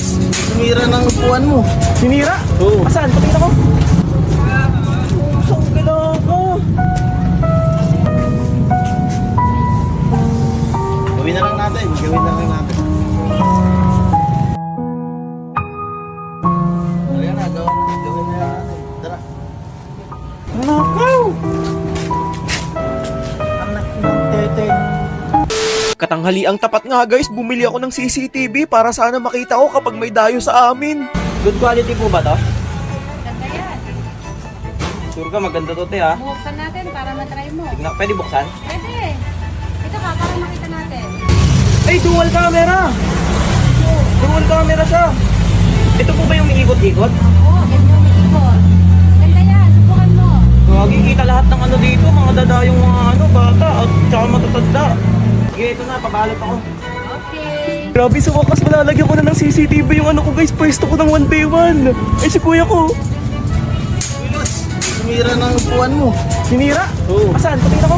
Sinira ng upuan mo. Sinira? Oo. Asan? Patingin ako. Saan ka lang ako? Gawin na lang natin. Halika na, gawin na lang natin. Tara. Nakaw! Anak ng tete. Katanghali ang tapat nga guys, bumili ako ng CCTV para sana makita ko kapag may dayo sa amin. Good quality po ba to? Ganda yan. Sure ka maganda to te ha? Buksan natin para matry mo. Tignan, pwede buksan? Pwede. Ito ka, para makita natin. Ay, dual camera! Dual camera siya! Ito po ba yung umiikot-ikot? Oo, ganda mo ikot. Ganda yan, subukan mo. Gagi, kita lahat ng ano dito, mga dadayong mga ano, bata at tsaka matatanda. Sige, ito na, pabalot ako. Okay. Grabe, sa wakas malalagyan ko na ng CCTV yung ano ko guys, pwesto ko ng 1by1. Ay si kuya ko. Sinira ng upuan mo. Sinira? Oo. Asan? Patingin ako.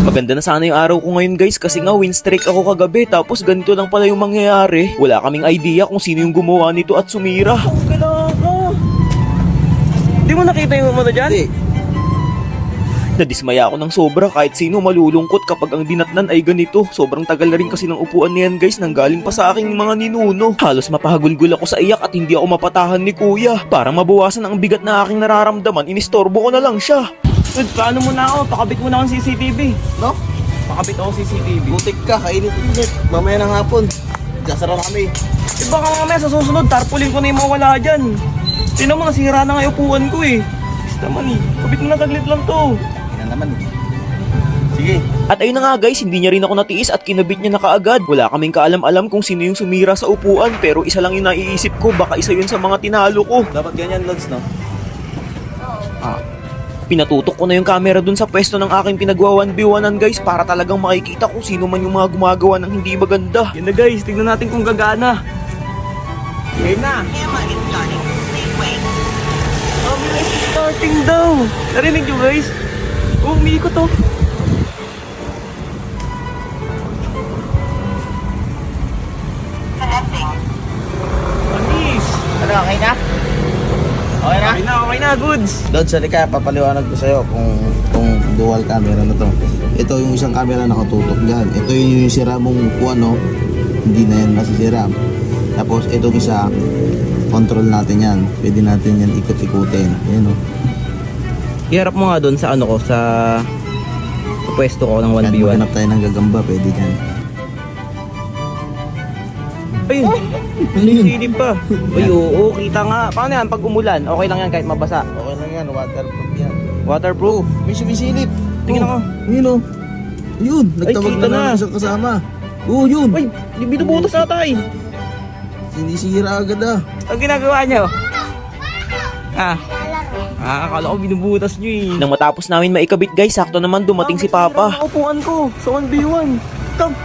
Maganda na sana yung araw ko ngayon guys kasi nga win streak ako kagabi tapos ganito lang pala yung mangyayari. Wala kaming idea kung sino yung gumawa nito at sumira. Saan ka lang ako? Di mo nakita yung ano dyan? Hindi. Nadismaya ako ng sobra kahit sino malulungkot kapag ang dinatnan ay ganito. Sobrang tagal na rin kasi ng upuan niyan guys nang galing pa sa aking mga ninuno. Halos mapahagulgul ako sa iyak at hindi ako mapatahan ni kuya. Para mabawasan ang bigat na aking nararamdaman, inistorbo ko na lang siya. Dude, paano mo na ako? Pakabit mo na akong CCTV. No? Pakabit ako CCTV. Butik ka, kainit-init. Mamaya ng hapon. Sasara kami. Eh baka mamaya sa susunod, tarpaulin ko na yung mawala dyan. Tinan mo, nasira na nga yung upuan ko eh. Naman eh, kabit mo na taglit lang to. Yan naman. Sige. At ayun na nga guys, hindi niya rin ako natiis at kinabit niya na kaagad. Wala kaming kaalam-alam kung sino yung sumira sa upuan pero isa lang yung naiisip ko, baka isa yun sa mga tinalo ko. Dapat ganyan, Lods, no? Pinatutok ko na yung camera dun sa pwesto ng aking pinagwa 1v1an guys para talagang makikita kung sino man yung mga gumagawa ng hindi maganda. Yan na guys, tignan natin kung gagana. Ngayon na. Oh, may starting daw. Narinig nyo guys? Oh, umiikot to. Anis. Ano, okay na? Okay na? Okay na, goods. Lods, halika, papaliwanag ko sa'yo kung dual camera na to. Ito yung isang camera nakatutok dyan. Ito yung sira mong upuan, no? Hindi na yan masisira. Tapos itong isa, control natin yan. Pwede natin yan ikot-ikutin. Yan, no? Iharap mo nga doon sa ano ko, sa pwesto ko ng Yan, maghanap tayo ng gagamba, pwede dyan. Ayun, Ano yun? silip pa. Ay, oo, kita nga. Paano yan? Pag umulan, okay lang yan kahit mabasa. Okay lang yan, waterproof yan. Waterproof. May sumisilip. Tingnan ako. Yun, oh. Yun, nagtawag kita na na. ng isang kasama. Oo, yun. Ay, binubutas na tayo. Sinisira agad, ah. Ang ginagawa niyo? Akala ko binubutas niyo eh. Nang matapos namin maikabit guys, sakto naman dumating si Papa. Upuan ko sa 1v1. Come.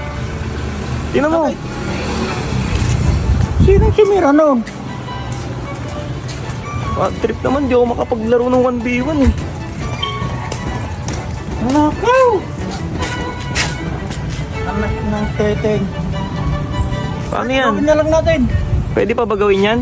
Tingnan mo. Sino yung camera, no? Trip naman, di ako makapaglaro ng 1v1 eh. Nakaw! Anak ng teteng. Paano yan? Gawin na lang natin. Pwede pa ba gawin yan?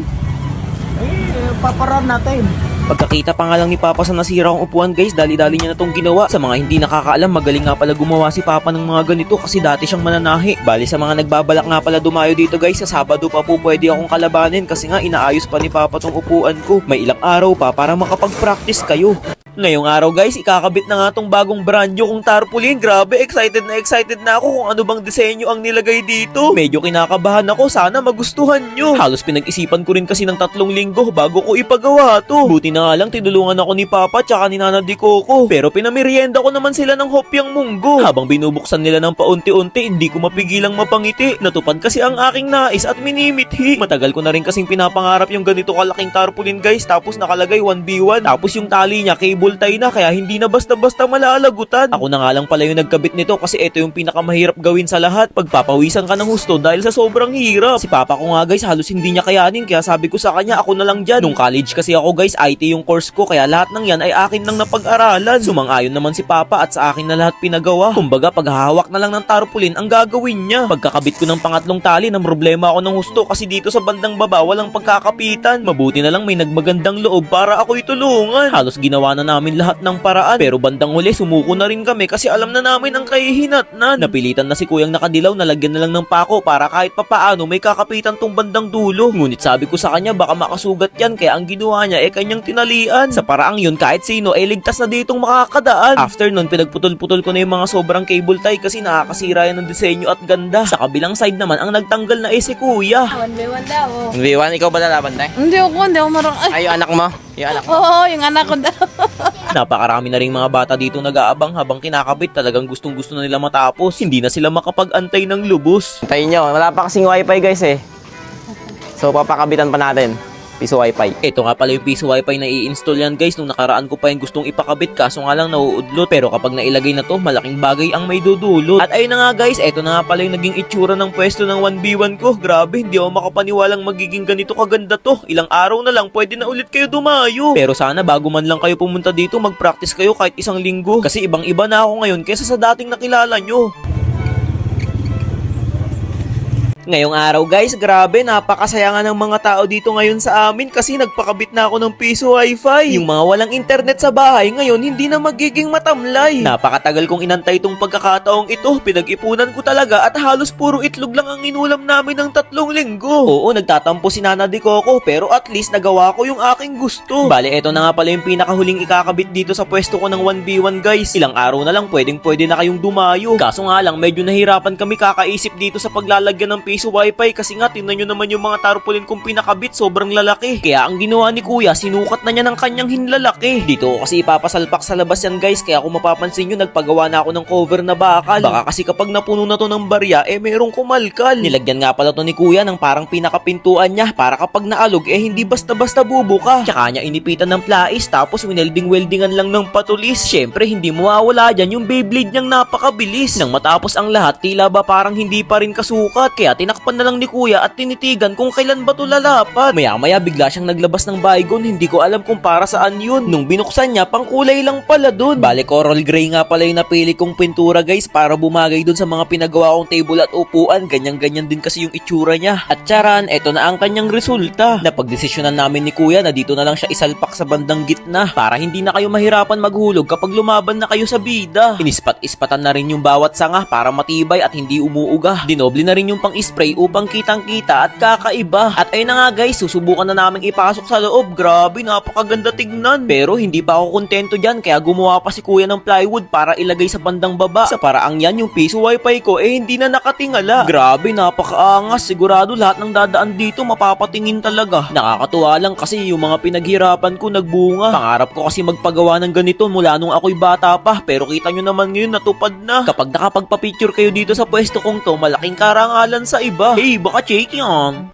Paparan natin. Pagkakita pa nga lang ni Papa sa nasira kong upuan guys, dali-dali niya na tong ginawa. Sa mga hindi nakakaalam, magaling nga pala gumawa si Papa ng mga ganito kasi dati siyang mananahi. Bali sa mga nagbabalak nga pala dumayo dito guys, sa Sabado pa po pwede akong kalabanin kasi nga inaayos pa ni Papa tong upuan ko. May ilang araw pa para makapag-practice kayo. Ngayong araw guys, ikakabit na nga tong bagong brand new kong tarpaulin. Grabe, excited na ako kung ano bang disenyo ang nilagay dito. Medyo kinakabahan ako, sana magustuhan nyo. Halos pinag-isipan ko rin kasi ng 3 linggo bago ko ipagawa to. Buti na nga lang tinulungan ako ni Papa tsaka ni Nana Di Coco. Pero pinamerienda ko naman sila ng hopyang munggo. Habang binubuksan nila ng paunti-unti, hindi ko mapigilang mapangiti. Natupad kasi ang aking nais at minimithi. Matagal ko na rin kasing pinapangarap yung ganito kalaking tarpaulin guys, tapos nakalagay 1v1. Tapos yung tali niya, cable cable tie na kaya hindi na basta-basta malalagutan. Ako na nga lang pala yung nagkabit nito kasi ito yung pinakamahirap gawin sa lahat. Pagpapawisan ka ng husto dahil sa sobrang hirap. Si papa ko nga guys halos hindi niya kayanin kaya sabi ko sa kanya ako na lang dyan. Nung college kasi ako guys IT yung course ko kaya lahat ng yan ay akin nang napag-aralan. Sumang-ayon naman si papa at sa akin na lahat pinagawa. Kumbaga paghahawak na lang ng tarpaulin ang gagawin niya. Pagkakabit ko ng pangatlong tali ng problema ako ng husto kasi dito sa bandang baba walang pagkakapitan. Mabuti na lang may nagmagandang loob para ako'y tulungan. Halos ginawa na namin lahat ng paraan pero bandang huli sumuko na rin kami kasi alam na namin ang kahihinatnan. Napilitan na si kuyang nakadilaw na lagyan na lang ng pako para kahit papaano may kakapitan tong bandang dulo. Ngunit sabi ko sa kanya baka makasugat yan kaya ang ginawa niya kanyang tinalian. Sa paraang yun kahit sino ligtas na ditong makakadaan. After nun pinagputol-putol ko na yung mga sobrang cable tie kasi nakakasira yan ng disenyo at ganda. Sa kabilang side naman ang nagtanggal na si kuya. 1v1 daw. oh. V1, ikaw ba lalaban tayo? Hindi ako marang... Ay, yung anak mo? Yung anak mo? Oo, yung anak ko daw. Napakarami na rin mga bata dito nag-aabang habang kinakabit talagang gustong-gusto na nila matapos. Hindi na sila makapag-antay ng lubos. Antayin nyo, wala pa kasing wifi guys eh. So papakabitan pa natin. Piso wifi. Ito nga pala yung piso wifi na i-install yan guys. Nung nakaraan ko pa yung gustong ipakabit kaso nga lang nauudlot. Pero kapag nailagay na to, malaking bagay ang may dudulot. At ayun na nga guys, ito na nga pala yung naging itsura ng pwesto ng 1v1 ko. Grabe, hindi ako makapaniwalang magiging ganito kaganda to. Ilang araw na lang, pwede na ulit kayo dumayo. Pero sana bago man lang kayo pumunta dito, mag-practice kayo kahit isang linggo. Kasi ibang iba na ako ngayon kaysa sa dating nakilala nyo. Ngayong araw guys, grabe, napakasaya nga ng mga tao dito ngayon sa amin kasi nagpakabit na ako ng piso wifi. Yung mga walang internet sa bahay ngayon hindi na magiging matamlay. Napakatagal kong inantay itong pagkakataong ito, pinag-ipunan ko talaga at halos puro itlog lang ang inulam namin ng 3 linggo. Oo, nagtatampo si Nana Di Coco pero at least nagawa ko yung aking gusto. Bale, eto na nga pala yung pinakahuling ikakabit dito sa pwesto ko ng 1v1 guys. Ilang araw na lang pwede na kayong dumayo. Kaso nga lang, medyo nahirapan kami kakaisip dito sa paglalagyan ng piso wifi kasi nga tingnan nyo naman yung mga tarpaulin kong pinakabit sobrang lalaki. Kaya ang ginawa ni kuya sinukat na niya ng kanyang hinlalaki. Dito ko kasi ipapasalpak sa labas yan guys kaya kung mapapansin nyo nagpagawa na ako ng cover na bakal. Baka kasi kapag napuno na to ng barya merong kumalkal. Nilagyan nga pala to ni kuya ng parang pinakapintuan niya para kapag naalog hindi basta-basta bubuka. Tsaka niya inipitan ng plais tapos winelding-weldingan lang ng patulis. Syempre hindi mawawala dyan yung Beyblade niyang napakabilis. Nang matapos ang lahat tila ba parang hindi pa rin kasukat kaya tinakpan na lang ni kuya at tinitigan kung kailan ba to lalapat. Maya-maya bigla siyang naglabas ng baygon, hindi ko alam kung para saan yun. Nung binuksan niya, pang kulay lang pala dun. Bale, coral gray nga pala yung napili kong pintura guys para bumagay dun sa mga pinagawa kong table at upuan. Ganyan-ganyan din kasi yung itsura niya. At charan, eto na ang kanyang resulta. Napagdesisyonan namin ni kuya na dito na lang siya isalpak sa bandang gitna para hindi na kayo mahirapan maghulog kapag lumaban na kayo sa bida. Inispat-ispatan na rin yung bawat sanga para matibay at hindi umuuga. Dinoble na rin yung pang-spray upang kitang-kita at kakaiba. At ayun na nga guys, susubukan na namin ipasok sa loob. Grabe, napakaganda tignan. Pero hindi pa ako kontento dyan kaya gumawa pa si kuya ng plywood para ilagay sa bandang baba. Sa paraang yan, yung piso wifi ko hindi na nakatingala. Grabe, napakaangas. Sigurado lahat ng dadaan dito mapapatingin talaga. Nakakatuwa lang kasi yung mga pinaghirapan ko nagbunga. Pangarap ko kasi magpagawa ng ganito mula nung ako'y bata pa. Pero kita nyo naman ngayon natupad na. Kapag nakapagpa-picture kayo dito sa pwesto kong to, malaking karangalan sa iba. Hey, baka check yan.